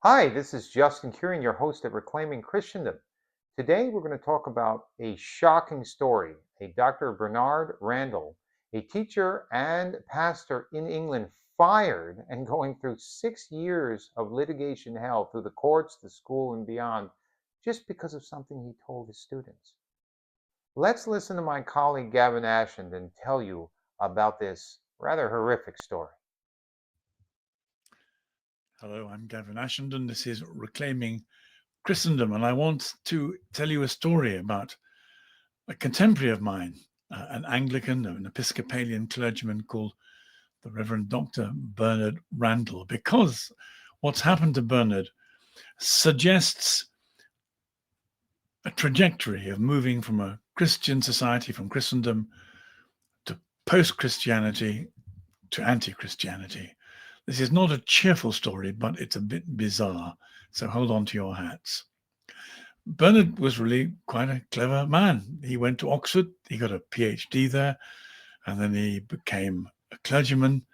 Hi, this is Justin Curing, your host at Reclaiming Christendom. Today we're going to talk about a shocking story. A Dr. Bernard Randall, a teacher and pastor in England, fired and going through 6 years of litigation hell through the courts, the school, and beyond, just because of something he told his students. Let's listen to my colleague Gavin Ashenden tell you about this rather horrific story. Hello, I'm Gavin Ashenden. This is Reclaiming Christendom, and I want to tell you a story about a contemporary of mine, an Anglican, an Episcopalian clergyman called the Reverend Dr. Bernard Randall, because what's happened to Bernard suggests a trajectory of moving from a Christian society, from Christendom, to post-Christianity, to anti-Christianity. This is not a cheerful story, but it's a bit bizarre, so hold on to your hats. Bernard was really quite a clever man. He went to Oxford, he got a PhD there, and then he became a clergyman.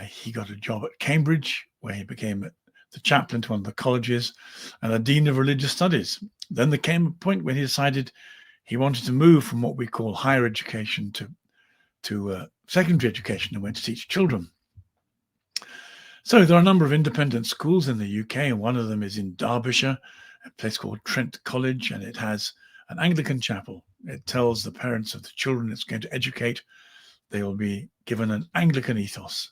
He got a job at Cambridge, where he became the chaplain to one of the colleges and a dean of religious studies. Then there came a point when he decided he wanted to move from what we call higher education to secondary education and went to teach children. So there are a number of independent schools in the UK, and one of them is in Derbyshire, a place called Trent College, and it has an Anglican chapel. It tells the parents of the children it's going to educate, they will be given an Anglican ethos,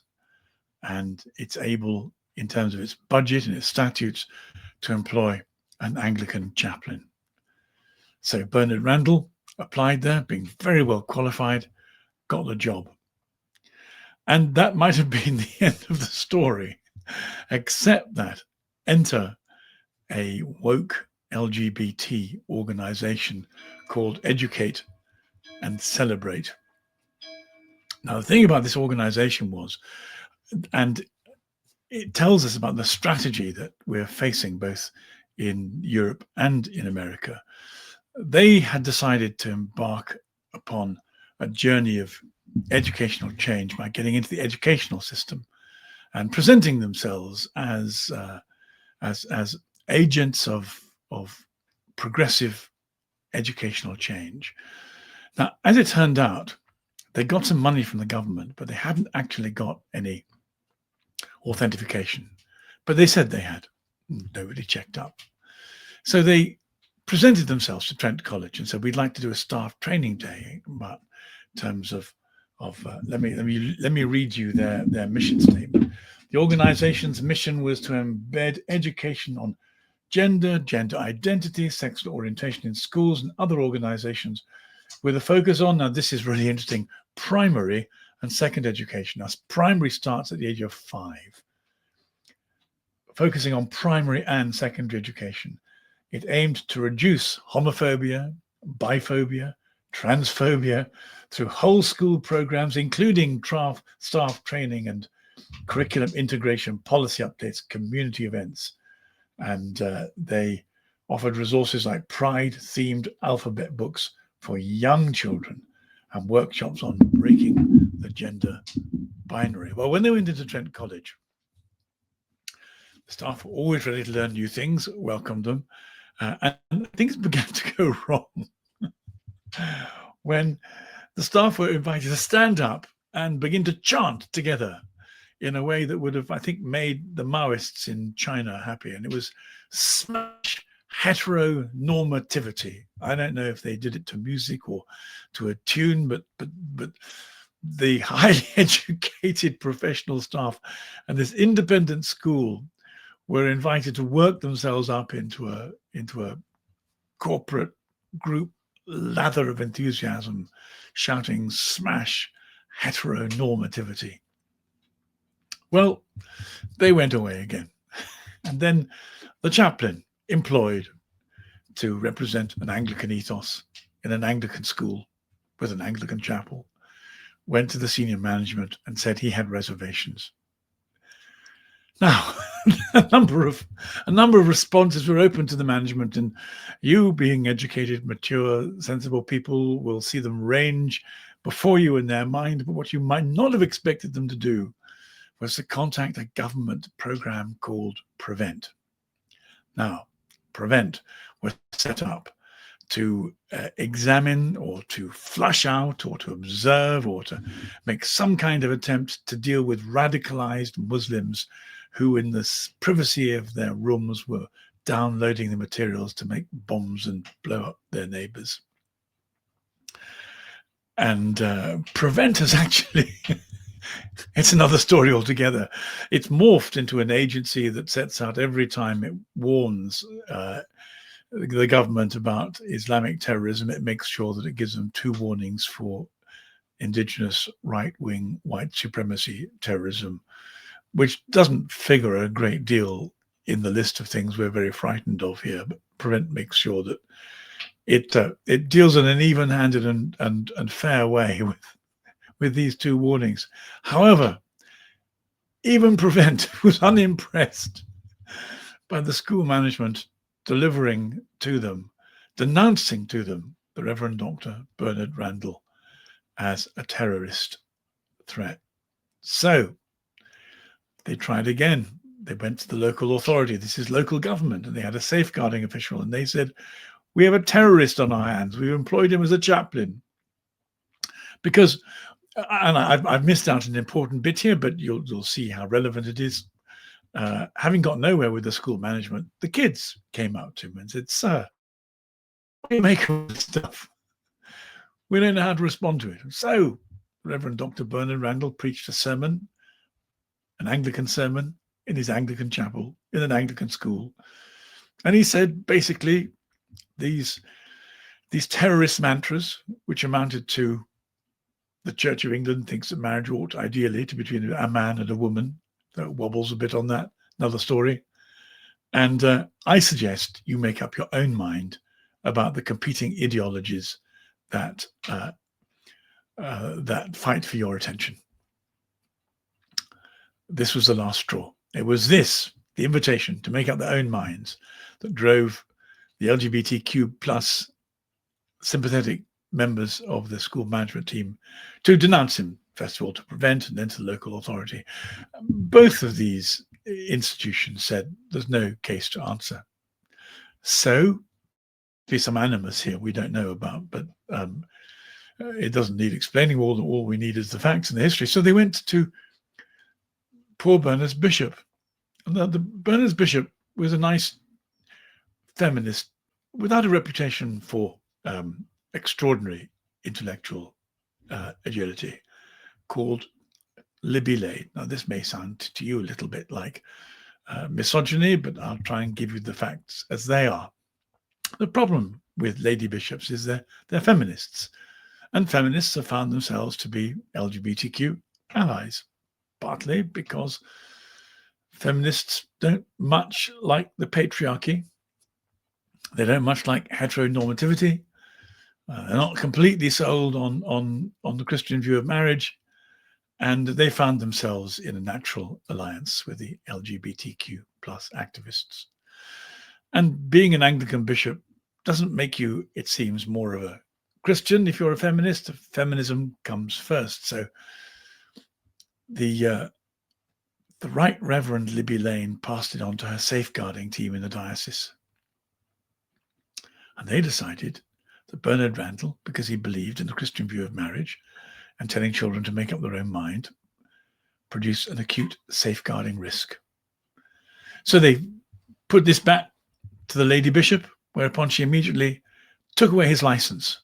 and it's able, in terms of its budget and its statutes, to employ an Anglican chaplain. So Bernard Randall applied there, being very well qualified, got the job. And that might have been the end of the story, except that enter a woke LGBT organization called Educate and Celebrate. Now, the thing about this organization was, and it tells us about the strategy that we're facing both in Europe and in America. They had decided to embark upon a journey of educational change by getting into the educational system and presenting themselves as agents of progressive educational change. Now, as it turned out, they got some money from the government, but they hadn't actually got any authentication. But they said they had. Nobody checked up. So they presented themselves to Trent College and said, "We'd like to do a staff training day about terms of let me read you their mission statement. The organization's mission was to embed education on gender identity, sexual orientation in schools and other organizations with a focus on," now this is really interesting, primary and second education. Now, primary starts at the age of 5, focusing on primary and secondary education. It aimed to reduce homophobia, biphobia, transphobia through whole school programs, including staff training and curriculum integration, policy updates, community events. And they offered resources like Pride-themed alphabet books for young children and workshops on breaking the gender binary. Well, when they went into Trent College, the staff were always ready to learn new things, welcomed them, and things began to go wrong when the staff were invited to stand up and begin to chant together in a way that would have, I think, made the Maoists in China happy. And it was smash heteronormativity. I don't know if they did it to music or to a tune, but the highly educated professional staff and this independent school were invited to work themselves up into a corporate group lather of enthusiasm, shouting smash heteronormativity. Well, they went away again. And then the chaplain employed to represent an Anglican ethos in an Anglican school with an Anglican chapel went to the senior management and said he had reservations. Now, a number of responses were open to the management, and you, being educated, mature, sensible people, will see them range before you in their mind. But what you might not have expected them to do was to contact a government program called Prevent. Now, Prevent was set up to examine or to flush out or to observe or to make some kind of attempt to deal with radicalized Muslims who, in the privacy of their rooms, were downloading the materials to make bombs and blow up their neighbors. And Prevent has actually, it's another story altogether. It's morphed into an agency that sets out every time it warns the government about Islamic terrorism. It makes sure that it gives them 2 warnings for indigenous right-wing white supremacy terrorism, which doesn't figure a great deal in the list of things we're very frightened of here. But Prevent makes sure that it deals in an even-handed and fair way with these 2 warnings. However, even Prevent was unimpressed by the school management delivering to them, denouncing to them the Reverend Dr. Bernard Randall as a terrorist threat. So they tried again. They went to the local authority. This is local government, and they had a safeguarding official, and they said, "We have a terrorist on our hands. We've employed him as a chaplain." Because, and I've missed out an important bit here, but you'll see how relevant it is. Having got nowhere with the school management, the kids came up to him and said, "Sir, what do you make of this stuff? We don't know how to respond to it." So Reverend Dr. Bernard Randall preached a sermon, an Anglican sermon, in his Anglican chapel, in an Anglican school. And he said, basically, these terrorist mantras, which amounted to the Church of England thinks that marriage ought ideally to be between a man and a woman. That wobbles a bit on that, another story. And I suggest you make up your own mind about the competing ideologies that that fight for your attention. This was the last straw. It was this, the invitation to make up their own minds, that drove the LGBTQ plus sympathetic members of the school management team to denounce him, first of all, to Prevent, and then to the local authority. Both of these institutions said there's no case to answer. So there's some animus here we don't know about, but it doesn't need explaining. All we need is the facts and the history. So they went to poor Bernard's bishop. And the Bernard's bishop was a nice feminist without a reputation for extraordinary intellectual agility, called Libby Lane. Now, this may sound to you a little bit like misogyny, but I'll try and give you the facts as they are. The problem with lady bishops is they're feminists, and feminists have found themselves to be LGBTQ allies, partly because feminists don't much like the patriarchy. They don't much like heteronormativity. They're not completely sold on the Christian view of marriage, and they found themselves in a natural alliance with the LGBTQ plus activists. And being an Anglican bishop doesn't make you, it seems, more of a Christian if you're a feminist. Feminism comes first. So the Right Reverend Libby Lane passed it on to her safeguarding team in the diocese. And they decided that Bernard Randall, because he believed in the Christian view of marriage and telling children to make up their own mind, produced an acute safeguarding risk. So they put this back to the lady bishop, whereupon she immediately took away his license.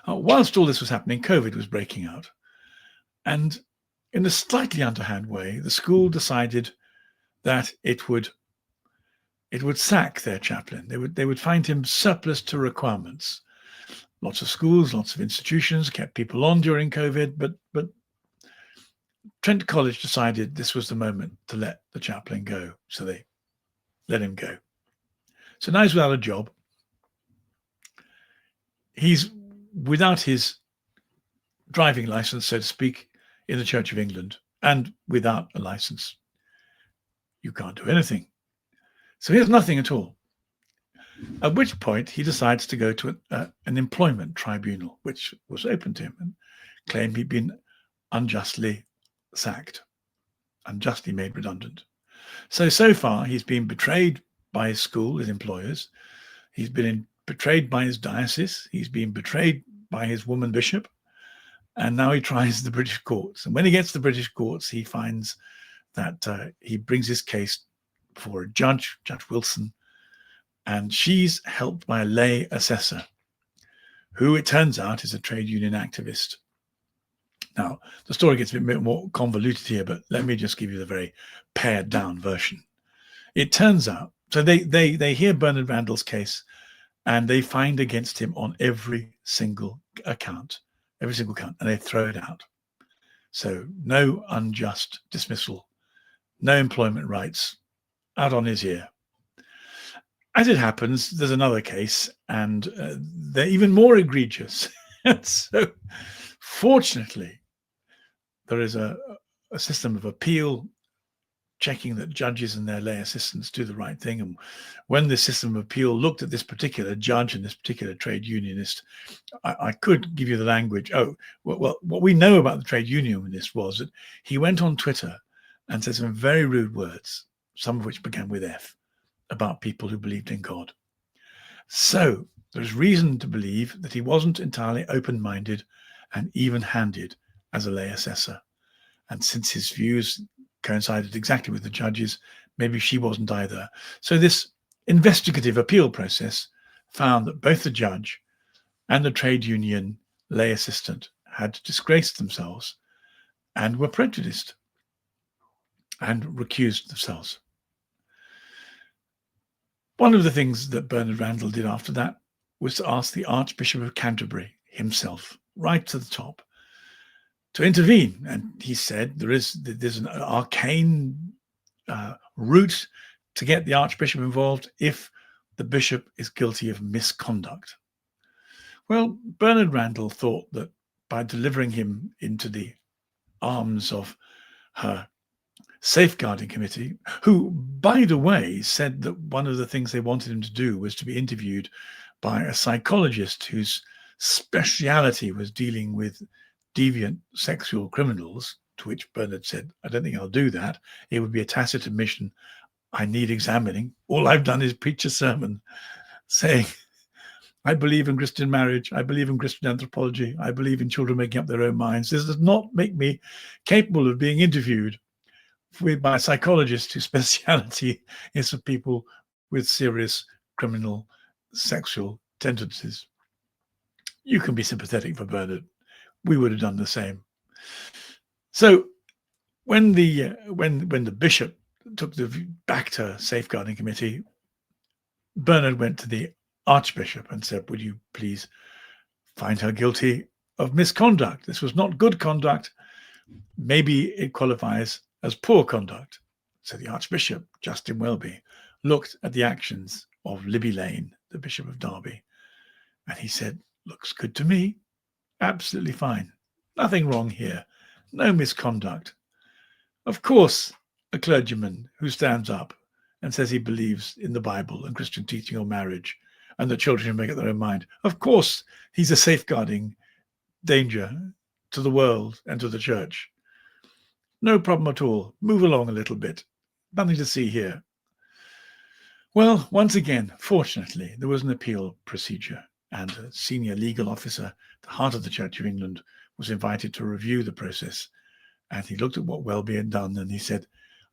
Whilst all this was happening, COVID was breaking out. And in a slightly underhand way, the school decided that it would sack their chaplain. They would find him surplus to requirements. Lots of schools, lots of institutions kept people on during COVID, but Trent College decided this was the moment to let the chaplain go. So they let him go. So now he's without a job. He's without his driving license, so to speak, in the Church of England, and without a license. You can't do anything. So he has nothing at all. At which point he decides to go to an employment tribunal, which was open to him, and claim he'd been unjustly sacked, unjustly made redundant. So far he's been betrayed by his school, his employers. He's been betrayed by his diocese. He's been betrayed by his woman bishop. And now he tries the British courts. And when he gets to the British courts, he finds that he brings his case before a judge, Judge Wilson, and she's helped by a lay assessor, who it turns out is a trade union activist. Now, the story gets a bit more convoluted here, but let me just give you the very pared down version. It turns out, so they hear Bernard Randall's case, and they find against him on every single count, and they throw it out. So no unjust dismissal, no employment rights, out on his ear. As it happens, there's another case, and they're even more egregious. So fortunately, there is a system of appeal checking that judges and their lay assistants do the right thing. And when the system of appeal looked at this particular judge and this particular trade unionist, I could give you the language. Well, what we know about the trade unionist was that he went on Twitter and said some very rude words, some of which began with F, about people who believed in God. So there's reason to believe that he wasn't entirely open-minded and even-handed as a lay assessor. And since his views coincided exactly with the judges, maybe she wasn't either. So this investigative appeal process found that both the judge and the trade union lay assistant had disgraced themselves and were prejudiced and recused themselves. One of the things that Bernard Randall did after that was to ask the Archbishop of Canterbury himself, right to the top, to intervene. And he said there's an arcane route to get the Archbishop involved if the bishop is guilty of misconduct. Well, Bernard Randall thought that by delivering him into the arms of her safeguarding committee, who, by the way, said that one of the things they wanted him to do was to be interviewed by a psychologist whose speciality was dealing with deviant sexual criminals, to which Bernard said, I don't think I'll do that. It would be a tacit admission. I need examining. All I've done is preach a sermon saying, I believe in Christian marriage. I believe in Christian anthropology. I believe in children making up their own minds. This does not make me capable of being interviewed by a psychologist whose speciality is for people with serious criminal sexual tendencies. You can be sympathetic for Bernard. We would have done the same. So when the bishop took back to safeguarding committee, Bernard went to the Archbishop and said, would you please find her guilty of misconduct? This was not good conduct. Maybe it qualifies as poor conduct. So the Archbishop, Justin Welby, looked at the actions of Libby Lane, the Bishop of Derby, and he said, looks good to me. Absolutely fine. Nothing wrong here. No misconduct. Of course, a clergyman who stands up and says he believes in the Bible and Christian teaching on marriage and that children should make up their own mind, of course, he's a safeguarding danger to the world and to the church. No problem at all. Move along a little bit. Nothing to see here. Well, once again, fortunately, there was an appeal procedure, and a senior legal officer at the heart of the Church of England was invited to review the process. And he looked at what Welby had done and he said,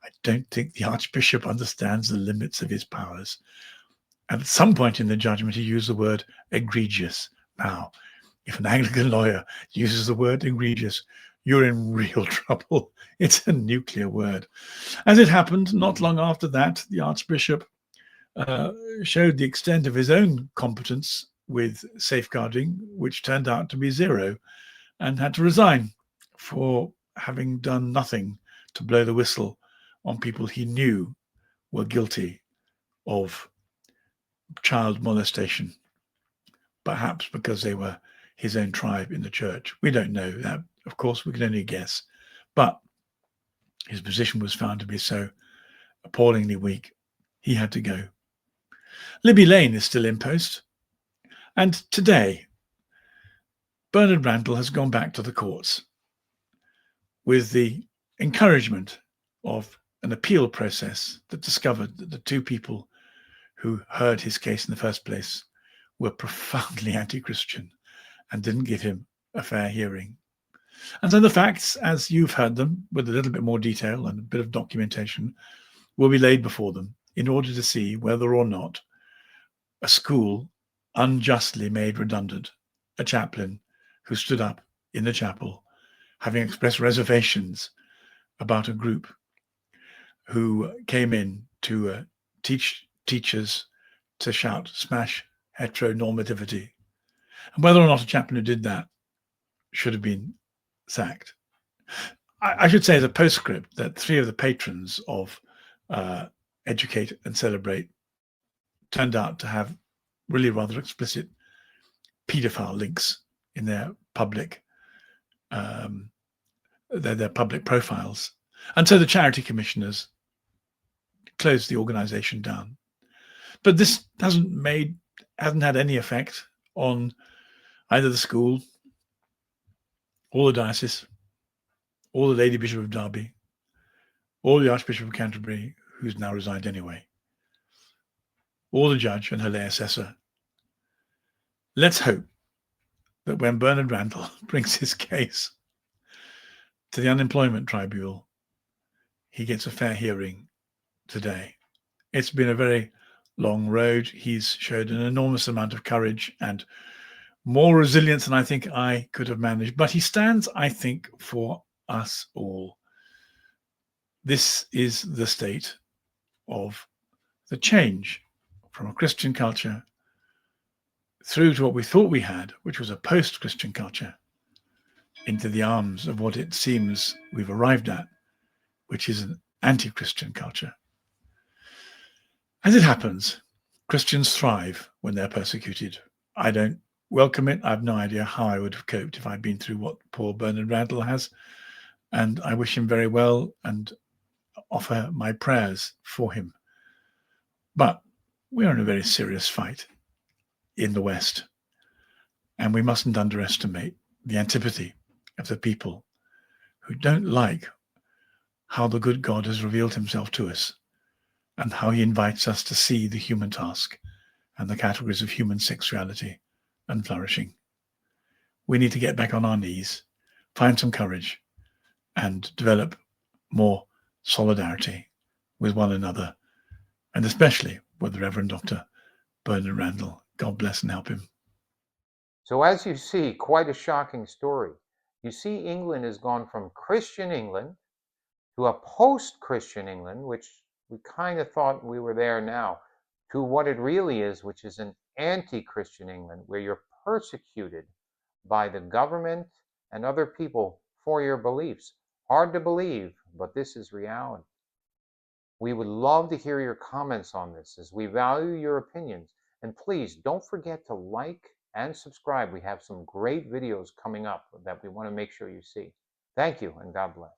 I don't think the Archbishop understands the limits of his powers. And at some point in the judgment, he used the word egregious. Now, if an Anglican lawyer uses the word egregious, you're in real trouble. It's a nuclear word. As it happened, not long after that, the Archbishop showed the extent of his own competence with safeguarding, which turned out to be zero, and had to resign for having done nothing to blow the whistle on people he knew were guilty of child molestation, perhaps because they were his own tribe in the church. We don't know that. Of course, we can only guess. But his position was found to be so appallingly weak, he had to go. Libby Lane is still in post. And today, Bernard Randall has gone back to the courts with the encouragement of an appeal process that discovered that the two people who heard his case in the first place were profoundly anti-Christian and didn't give him a fair hearing. And so the facts, as you've heard them, with a little bit more detail and a bit of documentation, will be laid before them in order to see whether or not a school unjustly made redundant a chaplain who stood up in the chapel, having expressed reservations about a group who came in to teach teachers to shout, smash heteronormativity, and whether or not a chaplain who did that should have been sacked. I should say as a postscript that 3 of the patrons of Educate and Celebrate turned out to have really rather explicit paedophile links in their public their public profiles, and so the charity commissioners closed the organization down. But this hasn't had any effect on either the school or the diocese or the Lady Bishop of Derby or the Archbishop of Canterbury, who's now resigned anyway, or the judge and her lay assessor. Let's hope that when Bernard Randall brings his case to the Unemployment Tribunal, he gets a fair hearing today. It's been a very long road. He's showed an enormous amount of courage and more resilience than I think I could have managed. But he stands, I think, for us all. This is the state of the change from a Christian culture through to what we thought we had, which was a post-Christian culture, into the arms of what it seems we've arrived at, which is an anti-Christian culture. As it happens, Christians thrive when they're persecuted. I don't welcome it. I have no idea how I would have coped if I'd been through what poor Bernard Randall has. And I wish him very well and offer my prayers for him. But we're in a very serious fight in the West. And we mustn't underestimate the antipathy of the people who don't like how the good God has revealed himself to us and how he invites us to see the human task and the categories of human sexuality and flourishing. We need to get back on our knees, find some courage, and develop more solidarity with one another, and especially with the Reverend Dr. Bernard Randall. God bless and help him. So as you see, quite a shocking story. You see, England has gone from Christian England to a post-Christian England, which we kind of thought we were there now, to what it really is, which is an anti-Christian England, where you're persecuted by the government and other people for your beliefs. Hard to believe, but this is reality. We would love to hear your comments on this, as we value your opinions. And please don't forget to like and subscribe. We have some great videos coming up that we want to make sure you see. Thank you, and God bless.